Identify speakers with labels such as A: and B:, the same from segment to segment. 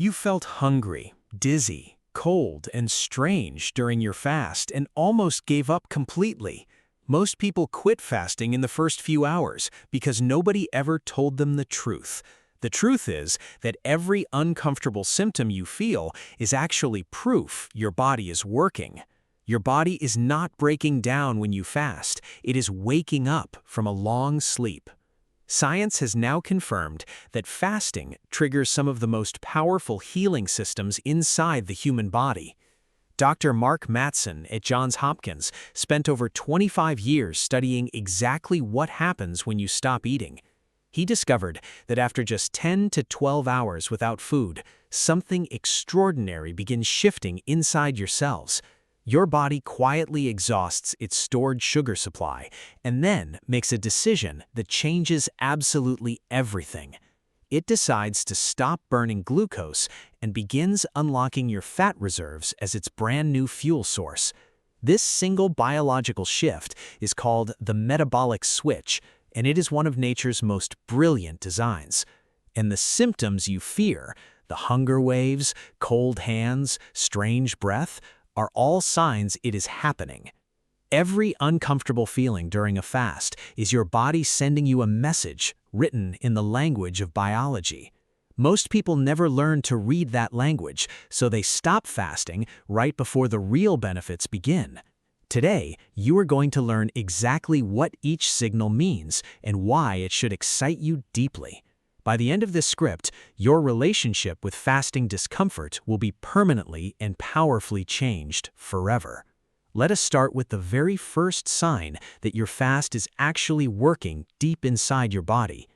A: You felt hungry, dizzy, cold, and strange during your fast and almost gave up completely. Most people quit fasting in the first few hours because nobody ever told them the truth. The truth is that every uncomfortable symptom you feel is actually proof your body is working. Your body is not breaking down when you fast, it is waking up from a long sleep. Science has now confirmed that fasting triggers some of the most powerful healing systems inside the human body. Dr. Mark Mattson at Johns Hopkins spent over 25 years studying exactly what happens when you stop eating. He discovered that after just 10 to 12 hours without food, something extraordinary begins shifting inside your cells. Your body quietly exhausts its stored sugar supply and then makes a decision that changes absolutely everything. It decides to stop burning glucose and begins unlocking your fat reserves as its brand new fuel source. This single biological shift is called the metabolic switch, and it is one of nature's most brilliant designs. And the symptoms you fear, the hunger waves, cold hands, strange breath, are all signs it is happening. Every uncomfortable feeling during a fast is your body sending you a message written in the language of biology. Most people never learn to read that language, so they stop fasting right before the real benefits begin. Today, you are going to learn exactly what each signal means and why it should excite you deeply. By the end of this script, your relationship with fasting discomfort will be permanently and powerfully changed forever. Let us start with the very first sign that your fast is actually working deep inside your body.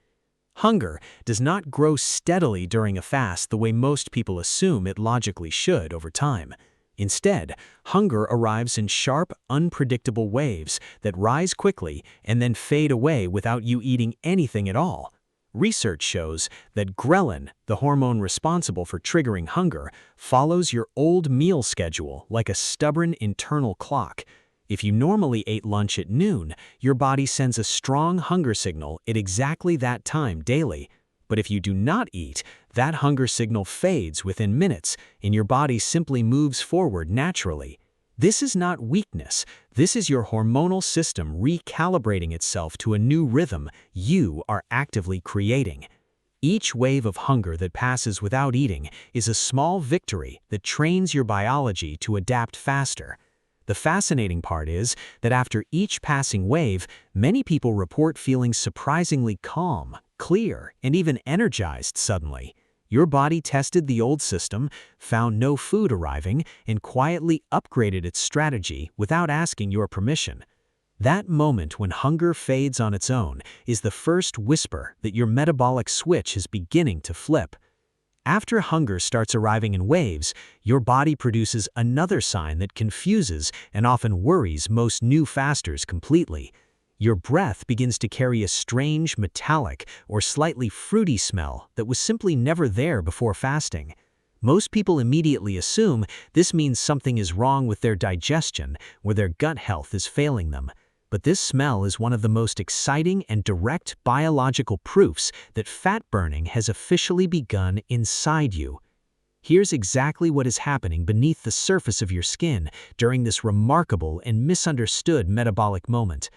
A: Hunger does not grow steadily during a fast the way most people assume it logically should over time. Instead, hunger arrives in sharp, unpredictable waves that rise quickly and then fade away without you eating anything at all. Research shows that ghrelin, the hormone responsible for triggering hunger, follows your old meal schedule like a stubborn internal clock. If you normally ate lunch at noon, your body sends a strong hunger signal at exactly that time daily. But if you do not eat, that hunger signal fades within minutes, and your body simply moves forward naturally. This is not weakness. This is your hormonal system recalibrating itself to a new rhythm you are actively creating. Each wave of hunger that passes without eating is a small victory that trains your biology to adapt faster. The fascinating part is that after each passing wave, many people report feeling surprisingly calm, clear, and even energized suddenly. Your body tested the old system, found no food arriving, and quietly upgraded its strategy without asking your permission. That moment when hunger fades on its own is the first whisper that your metabolic switch is beginning to flip. After hunger starts arriving in waves, your body produces another sign that confuses and often worries most new fasters completely. Your breath begins to carry a strange, metallic, or slightly fruity smell that was simply never there before fasting. Most people immediately assume this means something is wrong with their digestion or their gut health is failing them. But this smell is one of the most exciting and direct biological proofs that fat burning has officially begun inside you. Here's exactly what is happening beneath the surface of your skin during this remarkable and misunderstood metabolic moment.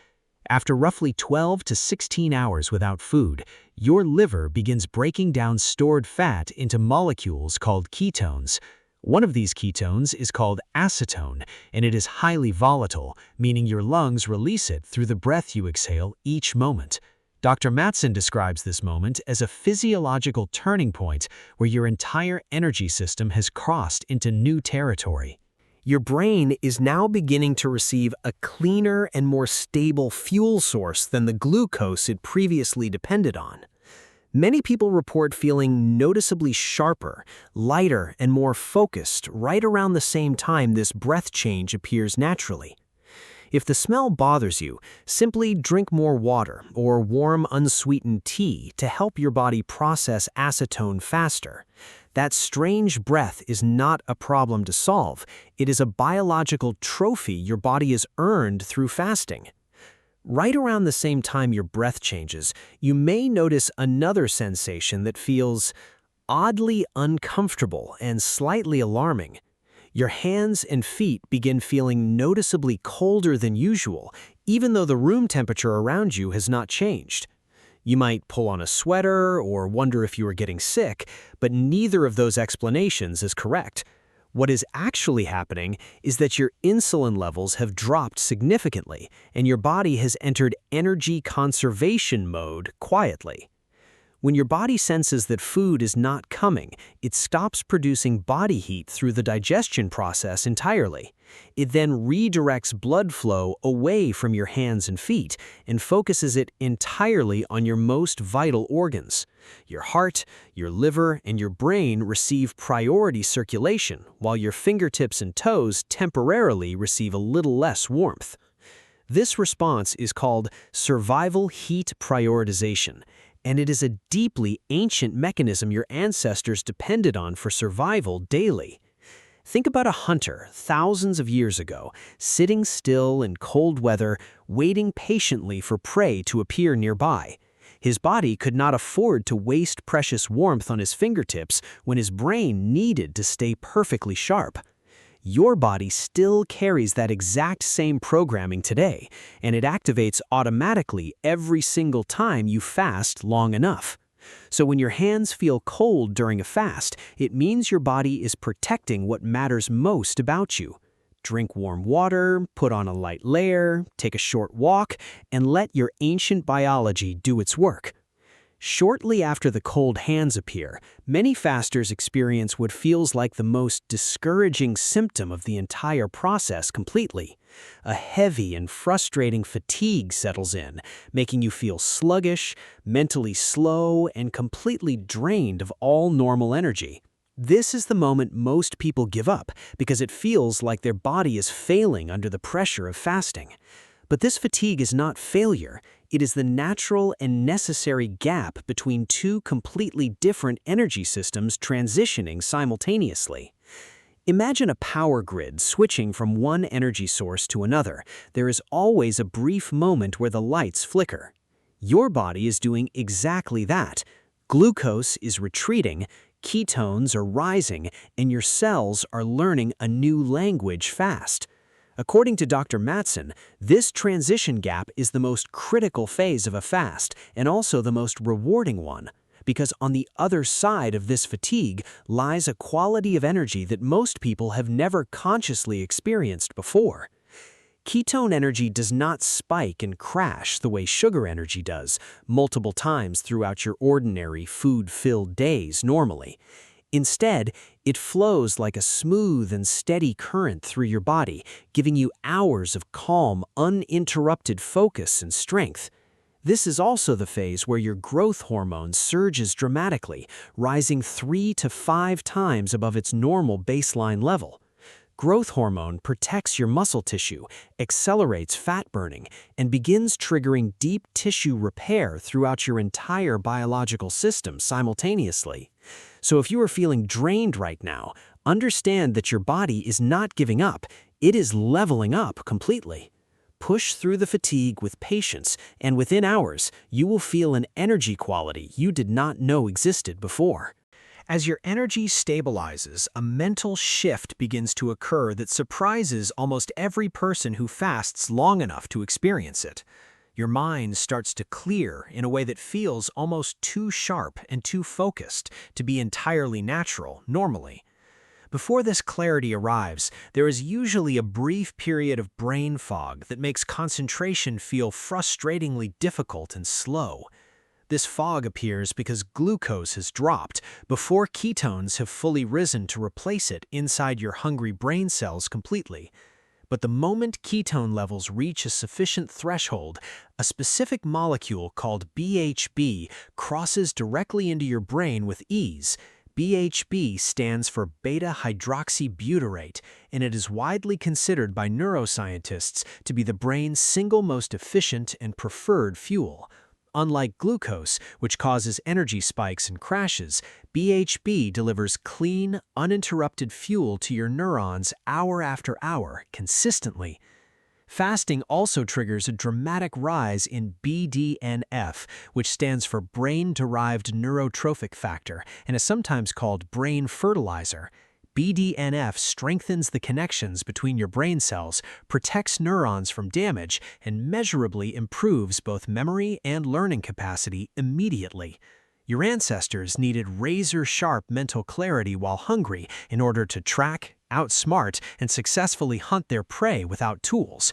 A: After roughly 12 to 16 hours without food, your liver begins breaking down stored fat into molecules called ketones. One of these ketones is called acetone, and it is highly volatile, meaning your lungs release it through the breath you exhale each moment. Dr. Mattson describes this moment as a physiological turning point where your entire energy system has crossed into new territory. Your brain is now beginning to receive a cleaner and more stable fuel source than the glucose it previously depended on. Many people report feeling noticeably sharper, lighter, and more focused right around the same time this breath change appears naturally. If the smell bothers you, simply drink more water or warm, unsweetened tea to help your body process acetone faster. That strange breath is not a problem to solve. It is a biological trophy your body has earned through fasting. Right around the same time your breath changes, you may notice another sensation that feels oddly uncomfortable and slightly alarming. Your hands and feet begin feeling noticeably colder than usual, even though the room temperature around you has not changed. You might pull on a sweater or wonder if you are getting sick, but neither of those explanations is correct. What is actually happening is that your insulin levels have dropped significantly, and your body has entered energy conservation mode quietly. When your body senses that food is not coming, it stops producing body heat through the digestion process entirely. It then redirects blood flow away from your hands and feet and focuses it entirely on your most vital organs. Your heart, your liver, and your brain receive priority circulation, while your fingertips and toes temporarily receive a little less warmth. This response is called survival heat prioritization, and it is a deeply ancient mechanism your ancestors depended on for survival daily. Think about a hunter thousands of years ago, sitting still in cold weather, waiting patiently for prey to appear nearby. His body could not afford to waste precious warmth on his fingertips when his brain needed to stay perfectly sharp. Your body still carries that exact same programming today, and it activates automatically every single time you fast long enough. So when your hands feel cold during a fast, it means your body is protecting what matters most about you. Drink warm water, put on a light layer, take a short walk, and let your ancient biology do its work. Shortly after the cold hands appear, many fasters experience what feels like the most discouraging symptom of the entire process completely. A heavy and frustrating fatigue settles in, making you feel sluggish, mentally slow, and completely drained of all normal energy. This is the moment most people give up because it feels like their body is failing under the pressure of fasting. But this fatigue is not failure. It is the natural and necessary gap between two completely different energy systems transitioning simultaneously. Imagine a power grid switching from one energy source to another. There is always a brief moment where the lights flicker. Your body is doing exactly that. Glucose is retreating, ketones are rising, and your cells are learning a new language fast. According to Dr. Mattson, this transition gap is the most critical phase of a fast and also the most rewarding one, because on the other side of this fatigue lies a quality of energy that most people have never consciously experienced before. Ketone energy does not spike and crash the way sugar energy does, multiple times throughout your ordinary food-filled days normally. Instead, it flows like a smooth and steady current through your body, giving you hours of calm, uninterrupted focus and strength. This is also the phase where your growth hormone surges dramatically, rising 3 to 5 times above its normal baseline level. Growth hormone protects your muscle tissue, accelerates fat burning, and begins triggering deep tissue repair throughout your entire biological system simultaneously. So if you are feeling drained right now, understand that your body is not giving up, it is leveling up completely. Push through the fatigue with patience, and within hours, you will feel an energy quality you did not know existed before. As your energy stabilizes, a mental shift begins to occur that surprises almost every person who fasts long enough to experience it. Your mind starts to clear in a way that feels almost too sharp and too focused to be entirely natural normally. Before this clarity arrives, there is usually a brief period of brain fog that makes concentration feel frustratingly difficult and slow. This fog appears because glucose has dropped before ketones have fully risen to replace it inside your hungry brain cells completely. But the moment ketone levels reach a sufficient threshold, a specific molecule called BHB crosses directly into your brain with ease. BHB stands for beta-hydroxybutyrate, and it is widely considered by neuroscientists to be the brain's single most efficient and preferred fuel. Unlike glucose, which causes energy spikes and crashes, BHB delivers clean, uninterrupted fuel to your neurons hour after hour, consistently. Fasting also triggers a dramatic rise in BDNF, which stands for brain-derived neurotrophic factor and is sometimes called brain fertilizer. BDNF strengthens the connections between your brain cells, protects neurons from damage, and measurably improves both memory and learning capacity immediately. Your ancestors needed razor-sharp mental clarity while hungry in order to track, outsmart, and successfully hunt their prey without tools.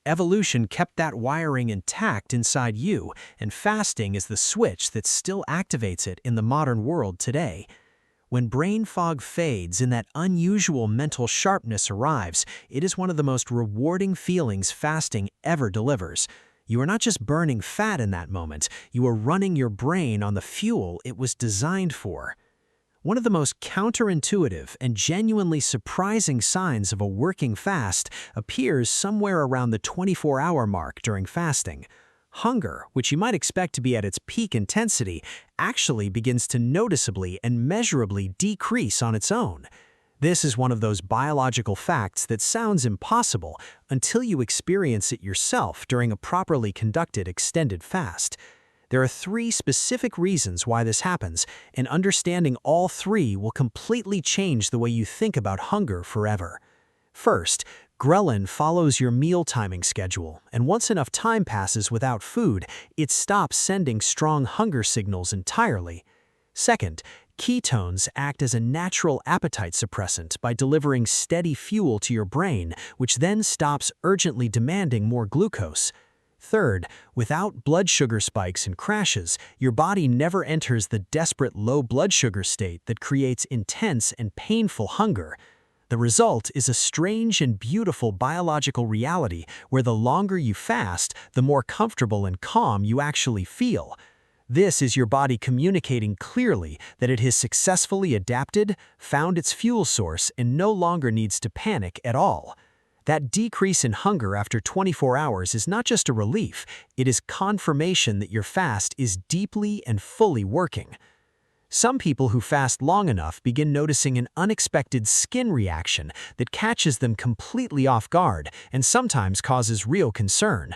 A: Evolution kept that wiring intact inside you, and fasting is the switch that still activates it in the modern world today. When brain fog fades and that unusual mental sharpness arrives, it is one of the most rewarding feelings fasting ever delivers. You are not just burning fat in that moment, you are running your brain on the fuel it was designed for. One of the most counterintuitive and genuinely surprising signs of a working fast appears somewhere around the 24-hour mark during fasting. Hunger, which you might expect to be at its peak intensity, actually begins to noticeably and measurably decrease on its own. This is one of those biological facts that sounds impossible until you experience it yourself during a properly conducted extended fast. There are 3 specific reasons why this happens, and understanding all 3 will completely change the way you think about hunger forever. First, ghrelin follows your meal timing schedule, and once enough time passes without food, it stops sending strong hunger signals entirely. Second, ketones act as a natural appetite suppressant by delivering steady fuel to your brain, which then stops urgently demanding more glucose. Third, without blood sugar spikes and crashes, your body never enters the desperate low blood sugar state that creates intense and painful hunger. The result is a strange and beautiful biological reality where the longer you fast, the more comfortable and calm you actually feel. This is your body communicating clearly that it has successfully adapted, found its fuel source, and no longer needs to panic at all. That decrease in hunger after 24 hours is not just a relief, it is confirmation that your fast is deeply and fully working. Some people who fast long enough begin noticing an unexpected skin reaction that catches them completely off guard and sometimes causes real concern.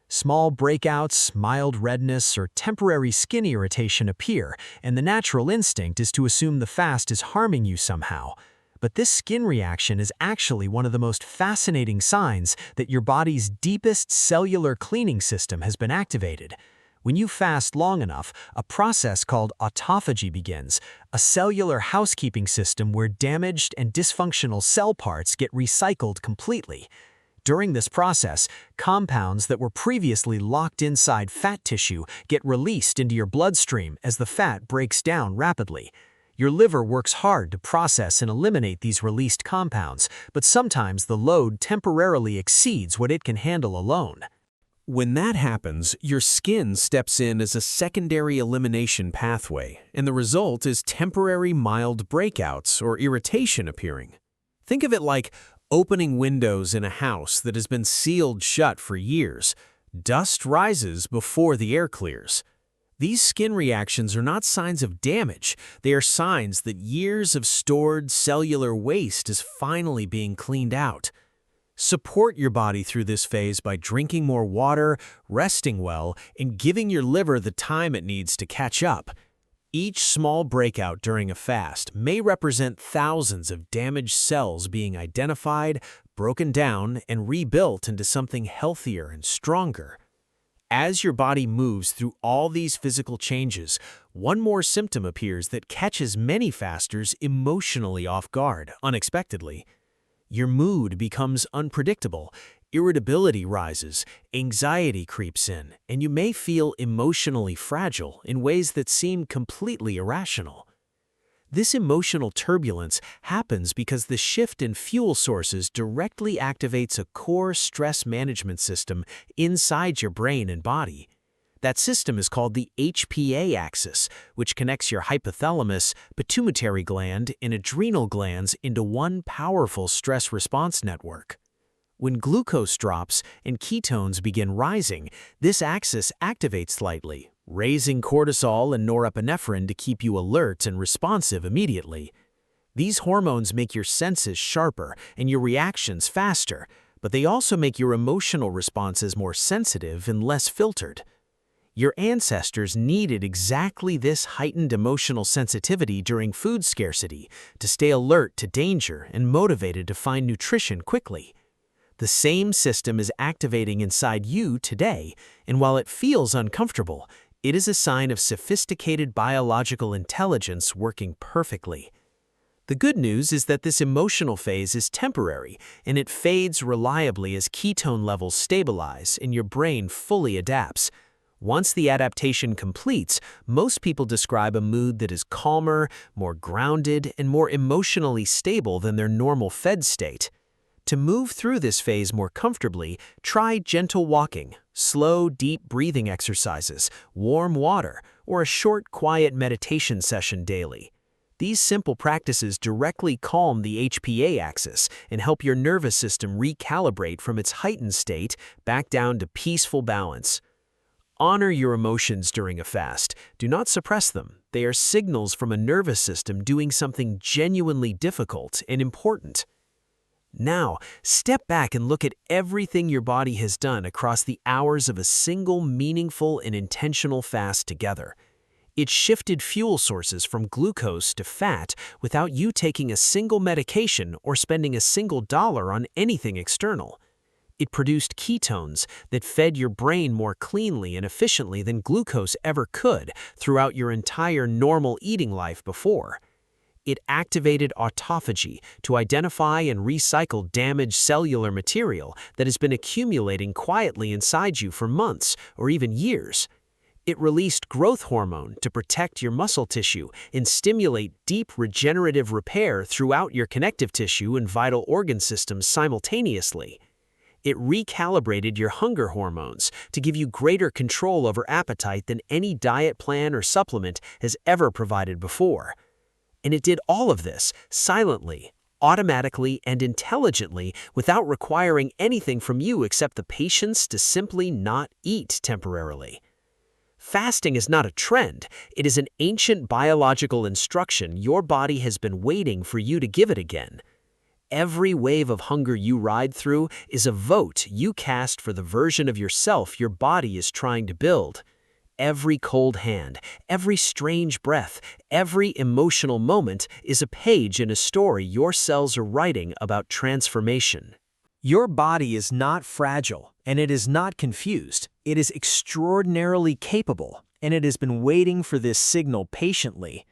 A: Small breakouts, mild redness, or temporary skin irritation appear, and the natural instinct is to assume the fast is harming you somehow. But this skin reaction is actually one of the most fascinating signs that your body's deepest cellular cleaning system has been activated. When you fast long enough, a process called autophagy begins, a cellular housekeeping system where damaged and dysfunctional cell parts get recycled completely. During this process, compounds that were previously locked inside fat tissue get released into your bloodstream as the fat breaks down rapidly. Your liver works hard to process and eliminate these released compounds, but sometimes the load temporarily exceeds what it can handle alone. When that happens, your skin steps in as a secondary elimination pathway, and the result is temporary mild breakouts or irritation appearing. Think of it like opening windows in a house that has been sealed shut for years. Dust rises before the air clears. These skin reactions are not signs of damage, they are signs that years of stored cellular waste is finally being cleaned out. Support your body through this phase by drinking more water, resting well, and giving your liver the time it needs to catch up. Each small breakout during a fast may represent thousands of damaged cells being identified, broken down, and rebuilt into something healthier and stronger. As your body moves through all these physical changes, one more symptom appears that catches many fasters emotionally off guard, unexpectedly. Your mood becomes unpredictable, irritability rises, anxiety creeps in, and you may feel emotionally fragile in ways that seem completely irrational. This emotional turbulence happens because the shift in fuel sources directly activates a core stress management system inside your brain and body. That system is called the HPA axis, which connects your hypothalamus, pituitary gland, and adrenal glands into one powerful stress response network. When glucose drops and ketones begin rising, this axis activates slightly, raising cortisol and norepinephrine to keep you alert and responsive immediately. These hormones make your senses sharper and your reactions faster,
B: but they also make your emotional responses more sensitive and less filtered. Your ancestors needed exactly this heightened emotional sensitivity during food scarcity to stay alert to danger and motivated to find nutrition quickly. The same system is activating inside you today, and while it feels uncomfortable, it is a sign of sophisticated biological intelligence working perfectly. The good news is that this emotional phase is temporary, and it fades reliably as ketone levels stabilize and your brain fully adapts. Once the adaptation completes, most people describe a mood that is calmer, more grounded, and more emotionally stable than their normal fed state. To move through this phase more comfortably, try gentle walking, slow, deep breathing exercises, warm water, or a short, quiet meditation session daily. These simple practices directly calm the HPA axis and help your nervous system recalibrate from its heightened state back down to peaceful balance. Honor your emotions during a fast. Do not suppress them. They are signals from a nervous system doing something genuinely difficult and important. Now, step back and look at everything your body has done across the hours of a single meaningful and intentional fast together. It shifted fuel sources from glucose to fat without you taking a single medication or spending a single dollar on anything external. It produced ketones that fed your brain more cleanly and efficiently than glucose ever could throughout your entire normal eating life before. It activated autophagy to identify and recycle damaged cellular material that has been accumulating quietly inside you for months or even years. It released growth hormone to protect your muscle tissue and stimulate deep regenerative repair throughout your connective tissue and vital organ systems simultaneously. It recalibrated your hunger hormones to give you greater control over appetite than any diet plan or supplement has ever provided before. And it did all of this silently, automatically, and intelligently without requiring anything from you except the patience to simply not eat temporarily. Fasting is not a trend. It is an ancient biological instruction your body has been waiting for you to give it again. Every wave of hunger you ride through is a vote you cast for the version of yourself your body is trying to build. Every cold hand, every strange breath, every emotional moment is a page in a story your cells are writing about transformation.
A: Your body is not fragile, and it is not confused. It is extraordinarily capable, and it has been waiting for this signal patiently.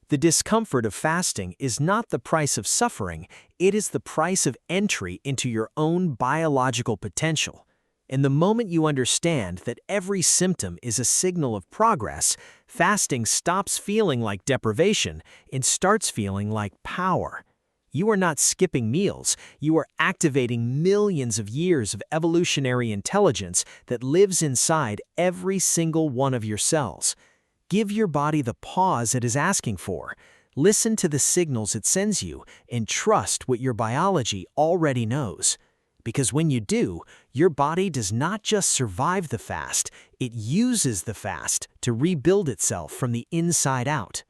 A: The discomfort of fasting is not the price of suffering, it is the price of entry into your own biological potential. And the moment you understand that every symptom is a signal of progress, fasting stops feeling like deprivation and starts feeling like power. You are not skipping meals, you are activating millions of years of evolutionary intelligence that lives inside every single one of your cells. Give your body the pause it is asking for. Listen to the signals it sends you and trust what your biology already knows. Because when you do, your body does not just survive the fast, it uses the fast to rebuild itself from the inside out.